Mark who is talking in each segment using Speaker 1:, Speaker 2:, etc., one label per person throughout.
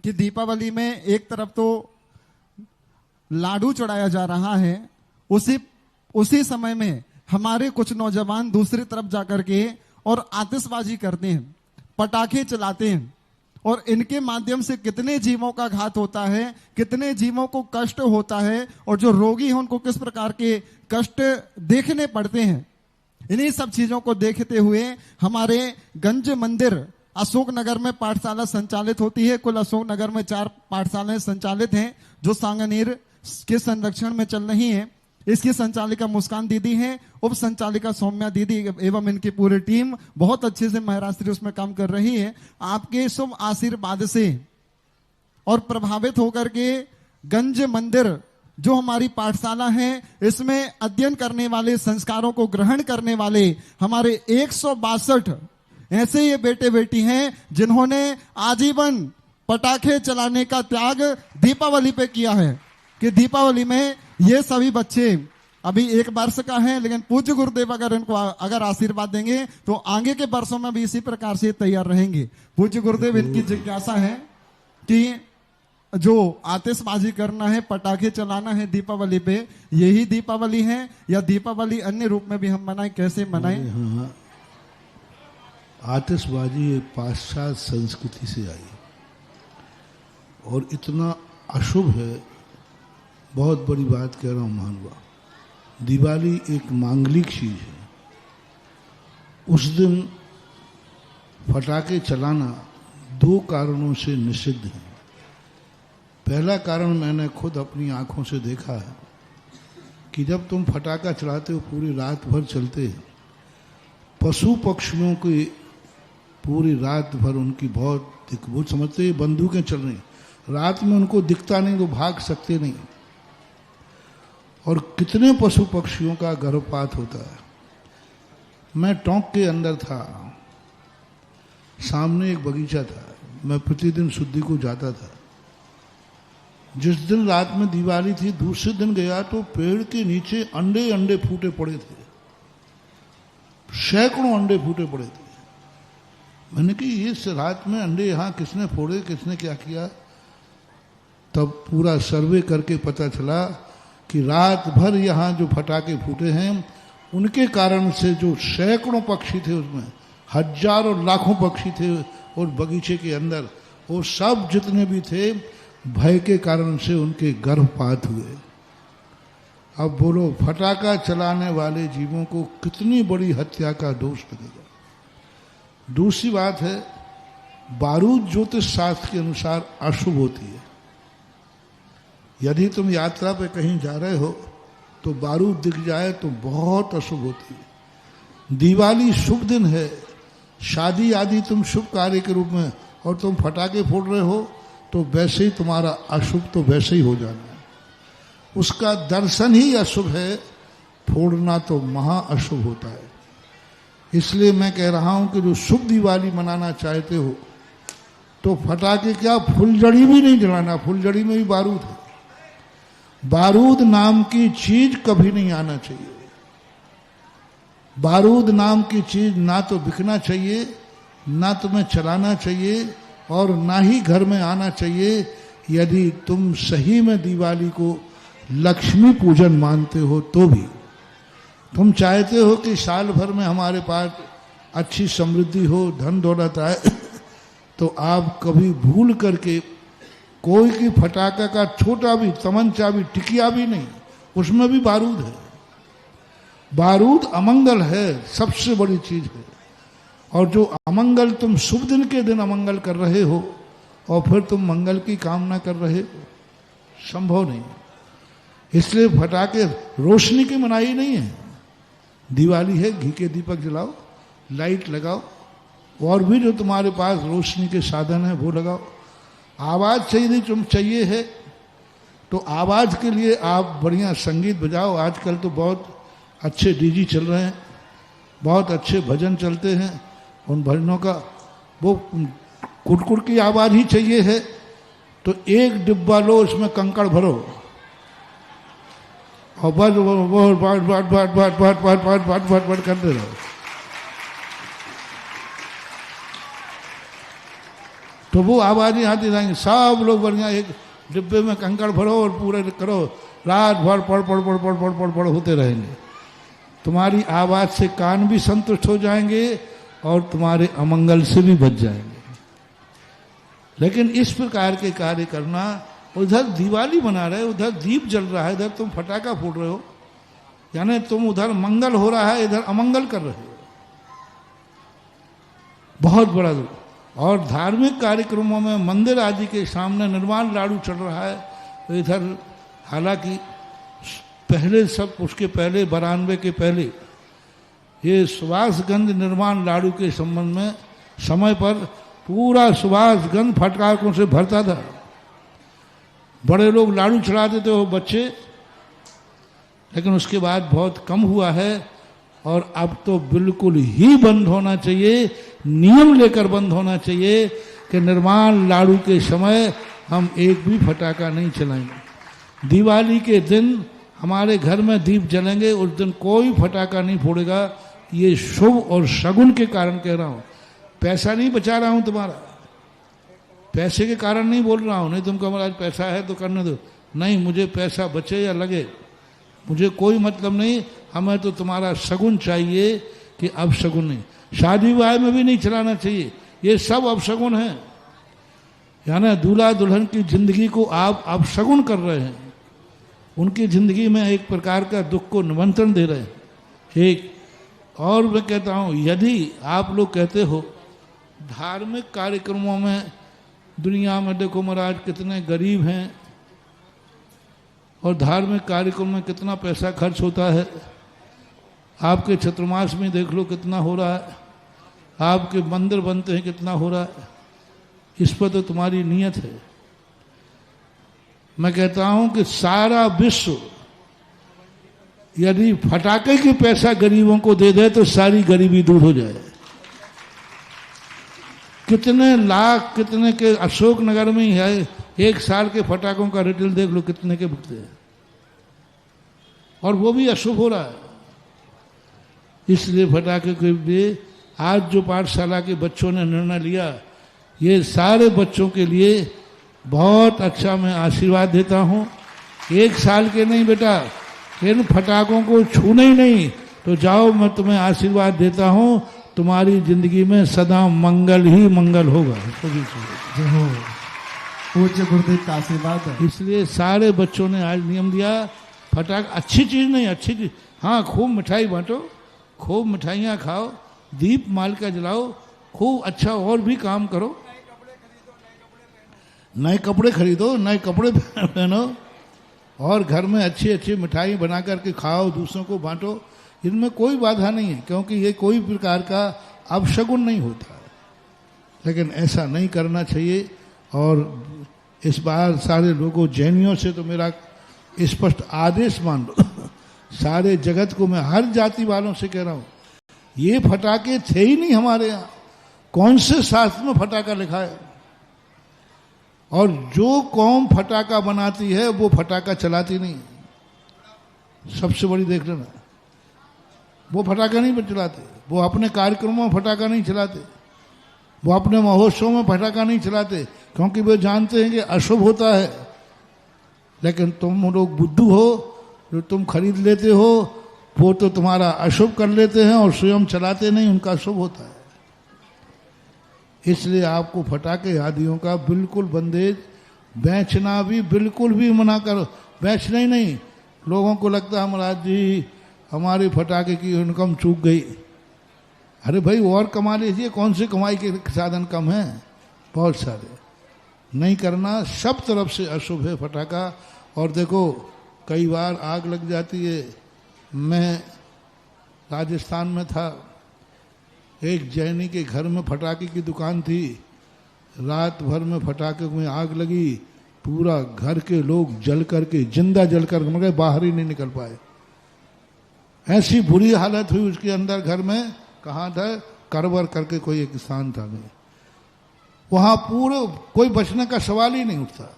Speaker 1: कि दीपावली में एक तरफ तो लाडू चढ़ाया जा रहा है, उसी समय में हमारे कुछ नौजवान दूसरी तरफ जाकर के और आतिशबाजी करते हैं, पटाखे चलाते हैं, और इनके माध्यम से कितने जीवों का घात होता है, कितने जीवों को कष्ट होता है, और जो रोगी हैं उनको किस प्रकार के कष्ट देखने पड़ते हैं। इन्हीं सब चीजों को देखते हुए हमारे गंज मंदिर अशोक नगर में पाठशाला संचालित होती है। कुल अशोक नगर में 4 पाठशालाएं संचालित हैं जो सांगानेर के संरक्षण में चल रही हैं। इसकी संचालिका मुस्कान दीदी हैं, उप संचालिका सौम्या दीदी एवं इनकी पूरी टीम बहुत अच्छे से महाराष्ट्री उसमें काम कर रही है। आपके शुभ आशीर्वाद से और प्रभावित होकर के गंज मंदिर जो हमारी पाठशाला है, इसमें अध्ययन करने वाले, संस्कारों को ग्रहण करने वाले हमारे 162 ऐसे ये बेटे बेटी हैं जिन्होंने आजीवन पटाखे चलाने का त्याग दीपावली पे किया है। कि दीपावली में ये सभी बच्चे अभी 1 वर्ष का है, लेकिन पूज्य गुरुदेव अगर इनको अगर आशीर्वाद देंगे तो आगे के वर्षों में भी इसी प्रकार से तैयार रहेंगे। पूज्य गुरुदेव, इनकी जिज्ञासा है कि जो आतिशबाजी करना है, पटाखे चलाना है दीपावली पे, यही दीपावली है या दीपावली अन्य रूप में भी हम मनाएं, कैसे मनाएं?
Speaker 2: हाँ, आतिशबाजी एक पाश्चात्य संस्कृति से आई और इतना अशुभ है, बहुत बड़ी बात कह रहा हूं महानुभा। दिवाली एक मांगलिक चीज है। उस दिन फटाके चलाना 2 कारणों से निषिद्ध है। पहला कारण मैंने खुद अपनी आंखों से देखा है कि जब तुम फटाका चलाते हो, पूरी रात भर चलते हैं, पशु पक्षियों की पूरी रात भर उनकी वो समझते हैं बंदूकें चल रही, रात में उनको दिखता नहीं तो भाग सकते नहीं, और कितने पशु पक्षियों का गर्भपात होता है। मैं टोंक के अंदर था, सामने एक बगीचा था, मैं प्रतिदिन शुद्धि को जाता था। जिस दिन रात में दिवाली थी, दूसरे दिन गया तो पेड़ के नीचे अंडे फूटे पड़े थे, सैकड़ों अंडे फूटे पड़े थे। मैंने कि ये रात में अंडे यहाँ किसने फोड़े, किसने क्या किया? तब पूरा सर्वे करके पता चला कि रात भर यहाँ जो फटाके फूटे हैं उनके कारण से जो सैकड़ों पक्षी थे, उसमें हजारों लाखों पक्षी थे और बगीचे के अंदर, वो सब जितने भी थे भय के कारण से उनके गर्भपात हुए। अब बोलो, फटाका चलाने वाले जीवों को कितनी बड़ी हत्या का दोष लगेगा। दूसरी बात है, बारूद ज्योतिष शास्त्र के अनुसार अशुभ होती है। यदि तुम यात्रा पे कहीं जा रहे हो तो बारूद दिख जाए तो बहुत अशुभ होती है। दिवाली शुभ दिन है, शादी आदि तुम शुभ कार्य के रूप में, और तुम फटाके फोड़ रहे हो तो वैसे ही तुम्हारा अशुभ तो वैसे ही हो जाना है। उसका दर्शन ही अशुभ है, फोड़ना तो महा अशुभ होता है। इसलिए मैं कह रहा हूं कि जो शुभ दिवाली मनाना चाहते हो तो फटाके क्या, फुलझड़ी भी नहीं जलाना, फुलझड़ी में भी बारूद है। बारूद नाम की चीज कभी नहीं आना चाहिए। बारूद नाम की चीज ना तो बिकना चाहिए, ना तुम्हें चलाना चाहिए, और ना ही घर में आना चाहिए। यदि तुम सही में दिवाली को लक्ष्मी पूजन मानते हो तो भी, तुम चाहते हो कि साल भर में हमारे पास अच्छी समृद्धि हो, धन दौलत आए, तो आप कभी भूल करके कोई की फटाका का छोटा भी तमंचा भी, टिकिया भी नहीं, उसमें भी बारूद है। बारूद अमंगल है, सबसे बड़ी चीज है। और जो अमंगल तुम शुभ दिन के दिन अमंगल कर रहे हो और फिर तुम मंगल की कामना कर रहे हो, संभव नहीं। इसलिए फटाके रोशनी की मनाही नहीं है। दिवाली है, घी के दीपक जलाओ, लाइट लगाओ, और भी जो तुम्हारे पास रोशनी के साधन है वो लगाओ। आवाज चाहिए, तुम चाहिए है तो आवाज के लिए आप बढ़िया संगीत बजाओ। आजकल तो बहुत अच्छे डीजी चल रहे हैं, बहुत अच्छे भजन चलते हैं। उन भजनों का वो कुटकुट की आवाज ही चाहिए है तो 1 डिब्बा लो, उसमें कंकड़ भरो और बस वो बाट बाट बाट बाट बाट बाट बाट बाट बाट बाट करते रहो। तो वो आवाजें आती रहेंगी, सब लोग बढ़िया एक डिब्बे में कंकड़ भरो और पूरे करो, रात भर पढ़ पढ़ पढ़ पढ़ पढ़ पढ़ पढ़ होते रहेंगे। तुम्हारी आवाज से कान भी संतुष्ट हो जाएंगे और तुम्हारे अमंगल से भी बच जाएंगे। लेकिन इस प्रकार के कार्य करना, उधर दिवाली मना रहे, उधर दीप जल रहा है, इधर तुम फटाका फूट रहे हो, यानी तुम उधर मंगल हो रहा है, इधर अमंगल कर रहे हो, बहुत बड़ा। और धार्मिक कार्यक्रमों में मंदिर आदि के सामने निर्माण लाडू चल रहा है, तो इधर हालांकि पहले सब, उसके पहले 92 के पहले ये सुभाष गंज निर्माण लाडू के संबंध में समय पर पूरा सुभाष गंज फटकारों से भरता था। बड़े लोग लाडू चढ़ाते थे, वो बच्चे, लेकिन उसके बाद बहुत कम हुआ है। और अब तो बिल्कुल ही बंद होना चाहिए, नियम लेकर बंद होना चाहिए कि निर्माण लाडू के समय हम एक भी फटाका नहीं चलाएंगे। दिवाली के दिन हमारे घर में दीप जलेंगे, उस दिन कोई फटाका नहीं फोड़ेगा। ये शुभ और शगुन के कारण कह रहा हूं, पैसा नहीं बचा रहा हूं तुम्हारा, पैसे के कारण नहीं बोल रहा हूं। नहीं तुम कहो आज पैसा है तो करने दो, नहीं, मुझे पैसा बचे या लगे मुझे कोई मतलब नहीं, हमें तो तुम्हारा शगुन चाहिए कि अब शगुन नहीं। शादी विवाह में भी नहीं चलाना चाहिए, ये सब अपशगुन है, यानी दूल्हा दुल्हन की जिंदगी को आप अपशगुन कर रहे हैं, उनकी जिंदगी में एक प्रकार का दुख को निमंत्रण दे रहे हैं। एक और मैं कहता हूं, यदि आप लोग कहते हो धार्मिक कार्यक्रमों में, दुनिया में देखो महाराज कितने गरीब हैं और धार्मिक कार्यक्रम में कितना पैसा खर्च होता है, आपके चतुर्मास में देख लो कितना हो रहा है, आपके मंदिर बनते हैं कितना हो रहा है, इस पर तो तुम्हारी नीयत है। मैं कहता हूं कि सारा विश्व यदि फटाके के पैसा गरीबों को दे दे तो सारी गरीबी दूर हो जाए। कितने लाख, कितने के अशोक नगर में ही है, एक साल के फटाकों का रिटेल देख लो कितने के बिकते हैं, और वो भी अशुभ हो रहा है। इसलिए फटाके के लिए आज जो पाठशाला के बच्चों ने निर्णय लिया, ये सारे बच्चों के लिए बहुत अच्छा मैं आशीर्वाद देता हूं। 1 साल के नहीं बेटा, इन फटाकों को छूने ही नहीं, तो जाओ मैं तुम्हें आशीर्वाद देता हूं, तुम्हारी जिंदगी में सदा मंगल ही मंगल होगा।
Speaker 1: जय हो, पूज्य गुरुदेव का आशीर्वाद है।
Speaker 2: इसलिए सारे बच्चों ने आज नियम दिया, फटाका अच्छी चीज नहीं, अच्छी चीज हाँ, खूब मिठाई बांटो, खूब मिठाइयाँ खाओ, दीप माल का जलाओ, खूब अच्छा और भी काम करो, नए कपड़े खरीदो, नए कपड़े पहनो, और घर में अच्छी अच्छी मिठाई बना करके खाओ, दूसरों को बांटो, इनमें कोई बाधा नहीं है, क्योंकि ये कोई प्रकार का अपशगुन नहीं होता। लेकिन ऐसा नहीं करना चाहिए। और इस बार सारे लोगों, जैनियों से तो मेरा स्पष्ट आदेश मान लो, सारे जगत को मैं हर जाति वालों से कह रहा हूं, ये फटाके थे ही नहीं हमारे यहाँ, कौन से शास्त्र में फटाका लिखा है? और जो कौम फटाका बनाती है वो फटाका चलाती नहीं, सबसे बड़ी देख लेना, वो फटाका नहीं चलाते, वो अपने कार्यक्रमों में फटाका नहीं चलाते, वो अपने महोत्सव में फटाका नहीं चलाते, क्योंकि वे जानते हैं कि अशुभ होता है। लेकिन तुम लोग बुद्धू हो, जो तुम खरीद लेते हो, वो तो तुम्हारा अशुभ कर लेते हैं और स्वयं चलाते नहीं, उनका शुभ होता है। इसलिए आपको फटाके आदियों का बिल्कुल बंदेज, बेचना भी बिल्कुल भी मना करो, बेचना ही नहीं। लोगों को लगता है महाराज जी हमारे फटाके की इनकम चूक गई, अरे भाई और कमा लीजिए, कौन से कमाई के साधन कम है, बहुत सारे। नहीं करना, सब तरफ से अशुभ है फटाका। और देखो कई बार आग लग जाती है। मैं राजस्थान में था, एक जैनी के घर में फटाके की दुकान थी, रात भर में फटाके में आग लगी, पूरा घर के लोग जल करके, जिंदा जल कर मगर बाहर ही नहीं निकल पाए। ऐसी बुरी हालत हुई उसके अंदर घर में। कहाँ था? करवर करके कोई एक स्थान था, नहीं वहां पूरे कोई बचने का सवाल ही नहीं उठता।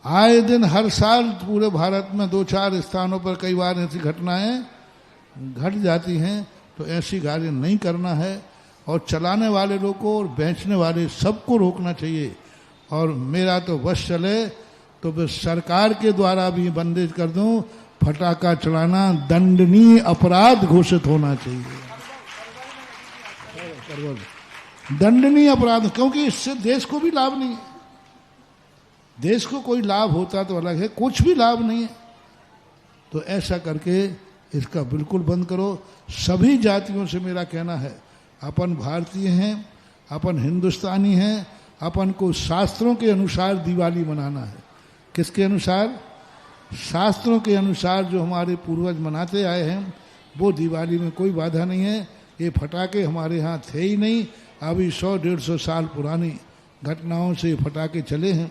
Speaker 2: आए दिन हर साल पूरे भारत में 2-4 स्थानों पर कई बार ऐसी घटनाएं घट जाती हैं। तो ऐसी कार्य नहीं करना है। और चलाने वाले लोग को और बेचने वाले सबको रोकना चाहिए। और मेरा तो बस चले तो फिर सरकार के द्वारा भी बंदिश कर दूं, फटाका चलाना दंडनीय अपराध घोषित होना चाहिए, दंडनीय अपराध, क्योंकि इससे देश को भी लाभ नहीं है। देश को कोई लाभ होता तो अलग है, कुछ भी लाभ नहीं है। तो ऐसा करके इसका बिल्कुल बंद करो। सभी जातियों से मेरा कहना है, अपन भारतीय हैं, अपन हिंदुस्तानी हैं, अपन को शास्त्रों के अनुसार दिवाली मनाना है। किसके अनुसार? शास्त्रों के अनुसार जो हमारे पूर्वज मनाते आए हैं वो दिवाली में कोई बाधा नहीं है। ये फटाके हमारे यहाँ थे ही नहीं, अभी 100-150 साल पुरानी घटनाओं से फटाके चले हैं।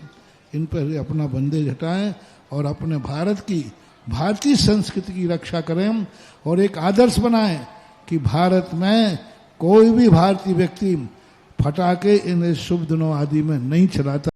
Speaker 2: इन पर अपना बंदेज हटाएं और अपने भारत की, भारतीय संस्कृति की रक्षा करें और एक आदर्श बनाएं कि भारत में कोई भी भारतीय व्यक्ति फटाके इन शुभ दिनों आदि में नहीं चलाता।